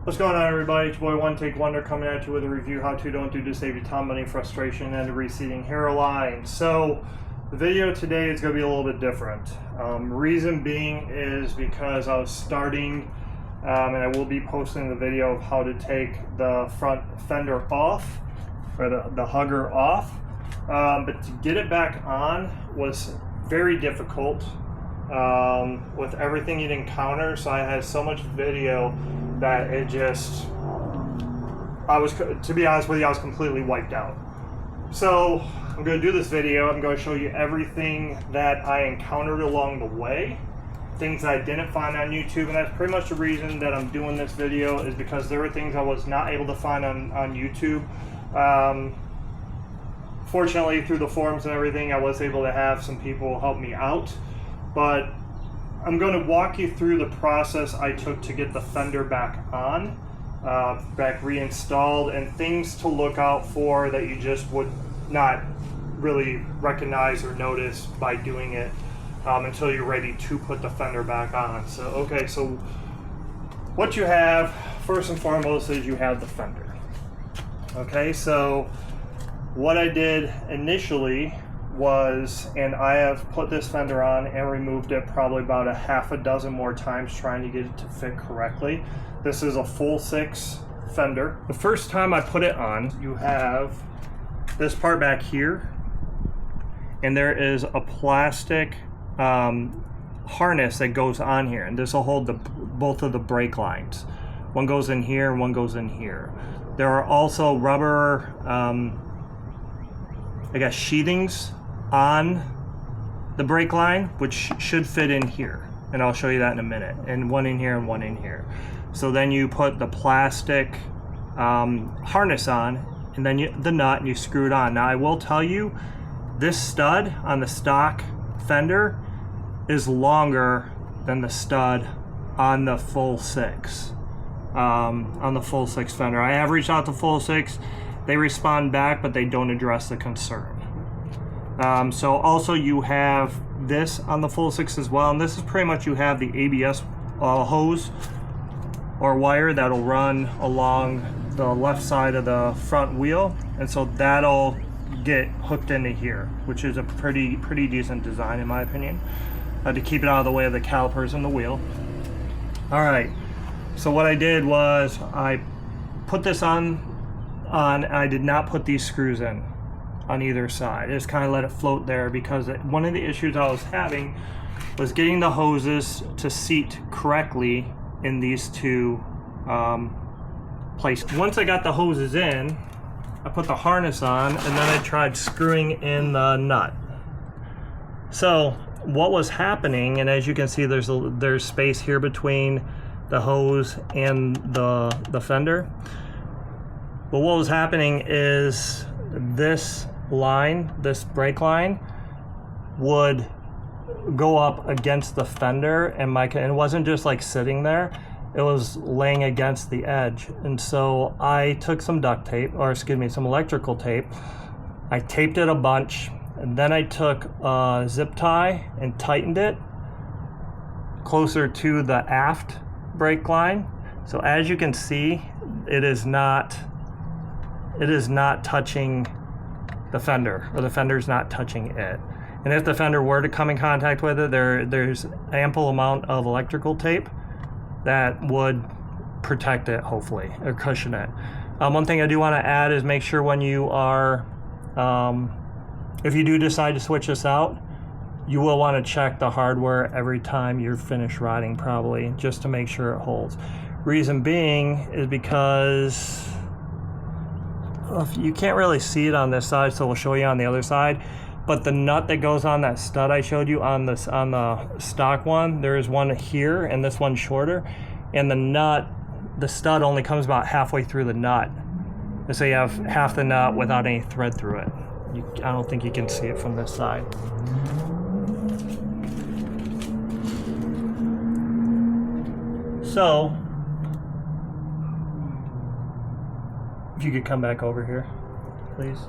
What's going on, everybody? It's your boy One Take Wonder coming at you with a review how to don't do to save you time, money, frustration, and a receding hairline. So the video today is going to be a little bit different. Reason being is because I was starting, and I will be posting the video of how to take the front fender off, or the hugger off. But to get it back on was very difficult with everything you'd encounter. So I had so much video that it just, to be honest with you, I was completely wiped out. So I'm going to do this video. I'm going to show you everything that I encountered along the way, things I didn't find on YouTube, and that's pretty much the reason that I'm doing this video, is because there were things I was not able to find on YouTube. Fortunately, through the forums and everything, I was able to have some people help me out, but I'm going to walk you through the process I took to get the fender back on, back reinstalled, and things to look out for that you just would not really recognize or notice by doing it until you're ready to put the fender back on. So, okay, so what you have, first and foremost, is you have the fender. Okay, so what I did initially was, and I have put this fender on and removed it probably about a half a dozen more times trying to get it to fit correctly. This is a full 6 fender. The first time I put it on, you have this part back here, and there is a plastic harness that goes on here, and this will hold both of the brake lines. One goes in here and one goes in here. There are also rubber I guess sheathings on the brake line, which should fit in here, and I'll show you that in a minute, and one in here and one in here. So then you put the plastic harness on, and then the nut, and you screw it on. Now I will tell you, this stud on the stock fender is longer than the stud on the full 6 fender. I have reached out to full 6. They respond back, but they don't address the concern. So also you have this on the full 6 as well, and this is pretty much, you have the ABS hose or wire that'll run along the left side of the front wheel, and so that'll get hooked into here, which is a pretty decent design in my opinion, to keep it out of the way of the calipers and the wheel. All right, so what I did was I put this on. I did not put these screws in on either side. I just kind of let it float there, because one of the issues I was having was getting the hoses to seat correctly in these two places. Once I got the hoses in, I put the harness on, and then I tried screwing in the nut. So what was happening, and as you can see, there's space here between the hose and the fender. But what was happening is this line, this brake line, would go up against the fender, and it wasn't just like sitting there, it was laying against the edge. And so I took some duct tape, or excuse me, some electrical tape. I taped it a bunch, and then I took a zip tie and tightened it closer to the aft brake line. So as you can see, it is not touching the fender, or the fender's not touching it. And if the fender were to come in contact with it, there's ample amount of electrical tape that would protect it, hopefully, or cushion it. One thing I do want to add is make sure when you are, if you do decide to switch this out, you will want to check the hardware every time you're finished riding, probably, just to make sure it holds. Reason being is because you can't really see it on this side, so we'll show you on the other side. But the nut that goes on that stud I showed you on the stock one, there is one here and this one's shorter, and the stud only comes about halfway through the nut, and so you have half the nut without any thread through it. I don't think you can see it from this side. So if you could come back over here, please.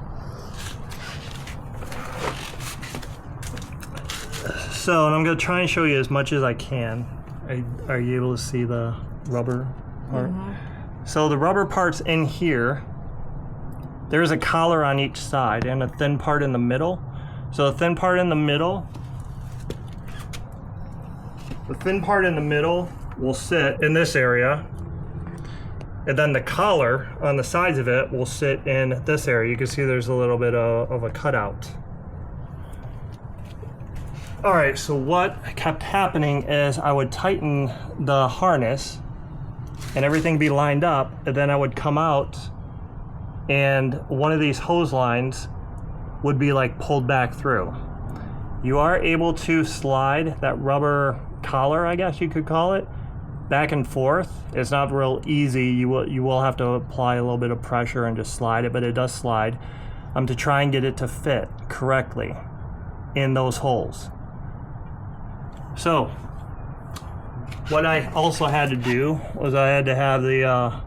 So, and I'm going to try and show you as much as I can. Are you able to see the rubber part? So the rubber part's in here. There's a collar on each side and a thin part in the middle. So the thin part in the middle will sit in this area, and then the collar on the sides of it will sit in this area. You can see there's a little bit of a cutout. All right, so what kept happening is I would tighten the harness and everything be lined up, and then I would come out and one of these hose lines would be like pulled back through. You are able to slide that rubber collar, I guess you could call it, back and forth. It's not real easy. You will have to apply a little bit of pressure and just slide it, but it does slide to try and get it to fit correctly in those holes. So what I also had to do was I had to have the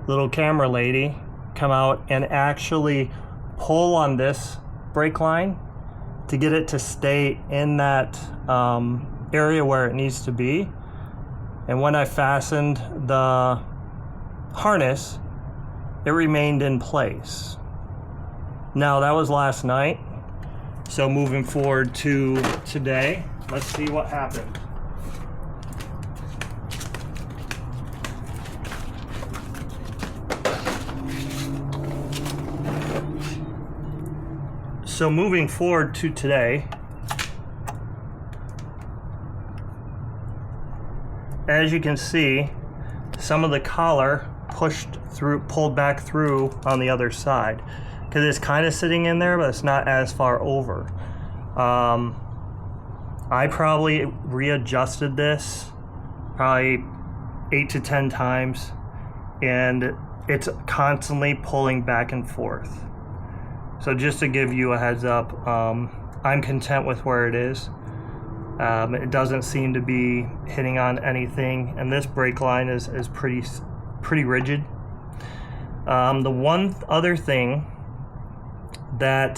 little camera lady come out and actually pull on this brake line to get it to stay in that area where it needs to be. And when I fastened the harness, it remained in place. Now that was last night. So moving forward to today, let's see what happened. So moving forward to today, as you can see, some of the collar pulled back through on the other side, because it's kind of sitting in there, but it's not as far over. I probably readjusted this probably 8 to 10 times, and it's constantly pulling back and forth. So just to give you a heads up, I'm content with where it is. It doesn't seem to be hitting on anything, and this brake line is pretty rigid. The one other thing or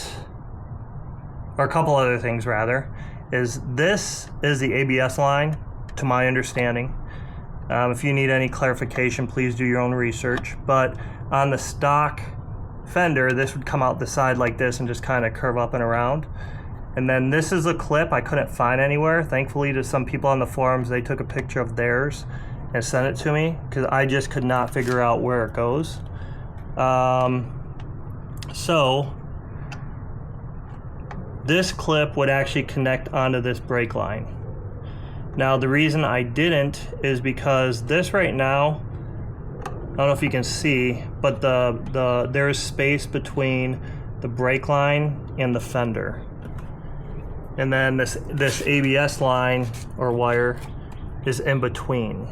a couple other things rather, is this is the ABS line, to my understanding. If you need any clarification, please do your own research. But on the stock Fender, this would come out the side like this and just kind of curve up and around. And then this is a clip I couldn't find anywhere. Thankfully, to some people on the forums, they took a picture of theirs and sent it to me, because I just could not figure out where it goes. So this clip would actually connect onto this brake line. Now the reason I didn't is because this right now, I don't know if you can see, but there is space between the brake line and the fender. And then this ABS line or wire is in between.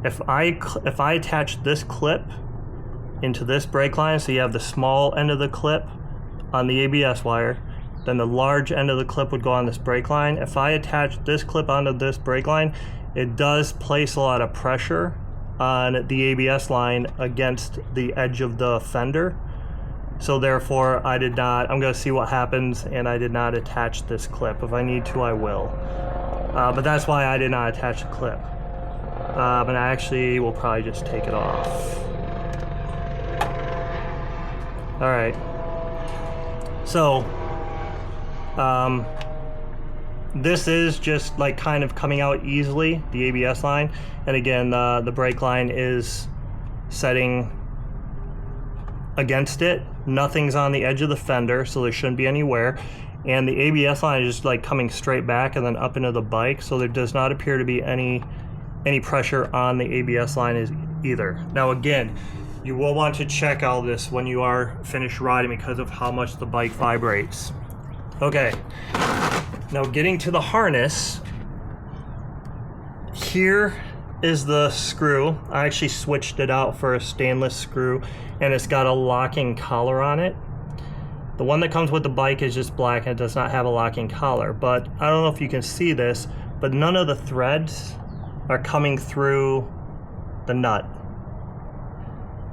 If I attach this clip into this brake line, so you have the small end of the clip on the ABS wire, then the large end of the clip would go on this brake line. If I attach this clip onto this brake line, it does place a lot of pressure on the ABS line against the edge of the fender. So therefore, I'm going to see what happens, and I did not attach this clip. If I need to, I will. But that's why I did not attach the clip. And I actually will probably just take it off. All right. So, this is just like kind of coming out easily, the ABS line. And again, the brake line is setting against it. Nothing's on the edge of the fender, so there shouldn't be any wear. And the ABS line is just like coming straight back and then up into the bike, so there does not appear to be any pressure on the ABS line either. Now again, you will want to check all this when you are finished riding because of how much the bike vibrates. Okay, now getting to the harness, here is the screw. I actually switched it out for a stainless screw, and it's got a locking collar on it. The one that comes with the bike is just black and it does not have a locking collar, but I don't know if you can see this, but none of the threads are coming through the nut.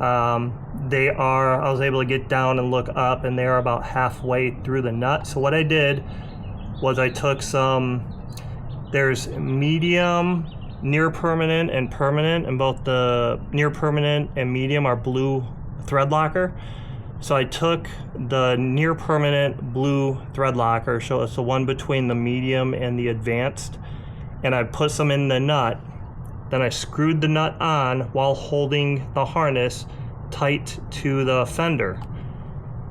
I was able to get down and look up, and they are about halfway through the nut. So what I did was I took there's medium near permanent and permanent, and both the near permanent and medium are blue thread locker. So I took the near permanent blue thread locker, so it's the one between the medium and the advanced, and I put some in the nut. Then I screwed the nut on while holding the harness tight to the fender.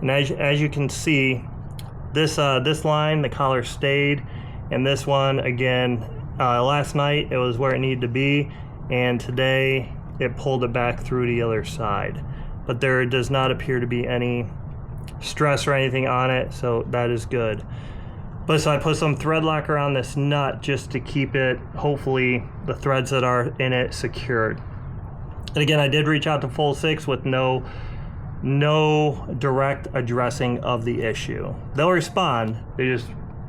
And as you can see, this line, the collar stayed, and this one, again, last night it was where it needed to be, and today it pulled it back through the other side. But there does not appear to be any stress or anything on it, so that is good. But so I put some thread locker on this nut just to keep it, hopefully, the threads that are in it secured. And again, I did reach out to Full 6 with no direct addressing of the issue. They'll respond, they just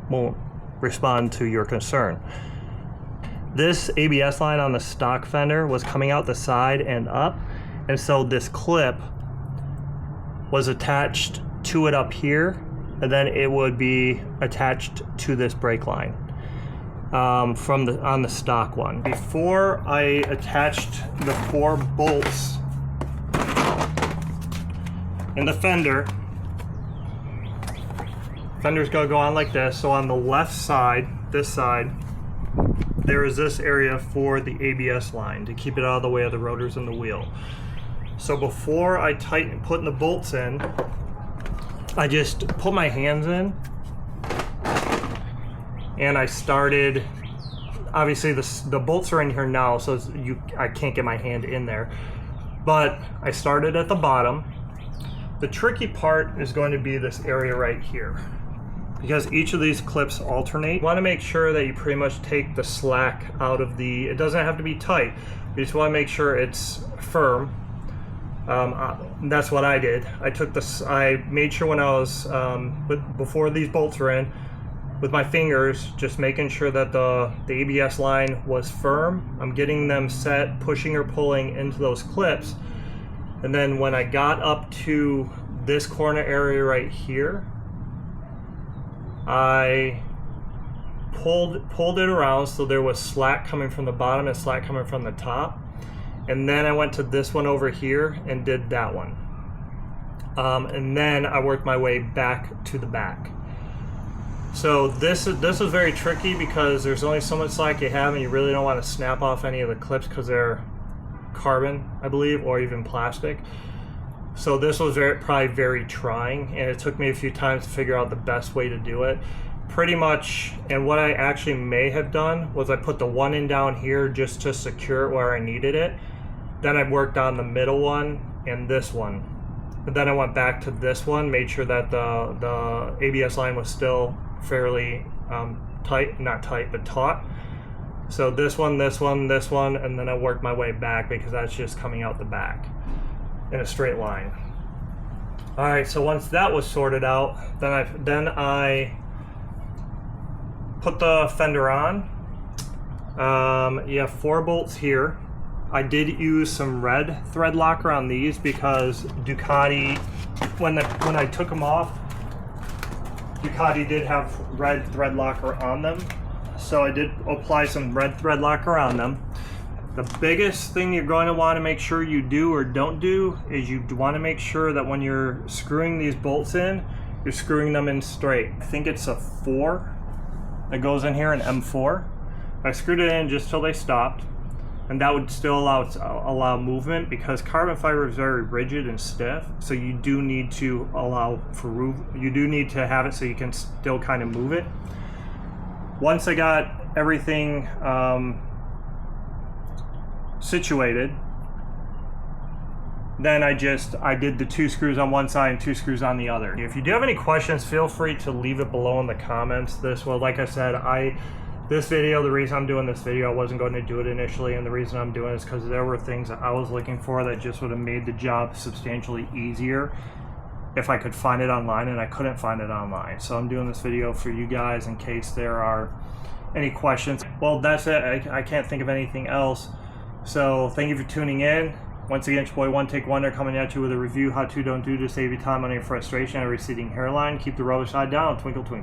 won't respond to your concern. This ABS line on the stock Fender was coming out the side and up, and so this clip was attached to it up here, and then it would be attached to this brake line on the stock one. Before I attached the 4 bolts in the Fender's gonna go on like this. So on the left side, this side, there is this area for the ABS line to keep it out of the way of the rotors and the wheel. So before I putting the bolts in, I just put my hands in and I started, obviously the bolts are in here now, so I can't get my hand in there, but I started at the bottom. The tricky part is going to be this area right here, because each of these clips alternate. You want to make sure that you pretty much take the slack out of it doesn't have to be tight, you just want to make sure it's firm. That's what I did. I made sure when I was, before these bolts were in, with my fingers, just making sure that the ABS line was firm. I'm getting them set, pushing or pulling into those clips. And then when I got up to this corner area right here, I pulled it around so there was slack coming from the bottom and slack coming from the top. And then I went to this one over here and did that one. And then I worked my way back to the back. So this is very tricky because there's only so much slack you have, and you really don't want to snap off any of the clips because they're carbon, I believe, or even plastic. So this was probably very trying, and it took me a few times to figure out the best way to do it. Pretty much, and what I actually may have done was I put the one in down here just to secure it where I needed it. Then I worked on the middle one and this one. But then I went back to this one, made sure that the ABS line was still fairly tight, not tight, but taut. So this one, and then I worked my way back because that's just coming out the back in a straight line. All right, so once that was sorted out, then I put the Fender on. You have 4 bolts here. I did use some red thread locker on these because Ducati, when I took them off, Ducati did have red thread locker on them. So I did apply some red thread locker on them. The biggest thing you're going to want to make sure you do or don't do is you want to make sure that when you're screwing these bolts in, you're screwing them in straight. I think it's a 4 that goes in here, an M4. I screwed it in just till they stopped, and that would still allow movement because carbon fiber is very rigid and stiff. So you do need to have it so you can still kind of move it. Once I got everything situated, then I did the 2 screws on one side and 2 screws on the other. If you do have any questions, feel free to leave it below in the comments. Like I said, the reason I'm doing this video, I wasn't going to do it initially, and the reason I'm doing it is because there were things that I was looking for that just would have made the job substantially easier if I could find it online, and I couldn't find it online. So I'm doing this video for you guys in case there are any questions. Well, that's it. I can't think of anything else. So thank you for tuning in. Once again, it's your boy One Take Wonder coming at you with a review, how to, don't do to save you time, money, and frustration, and a receding hairline. Keep the rubber side down, twinkle twinkle.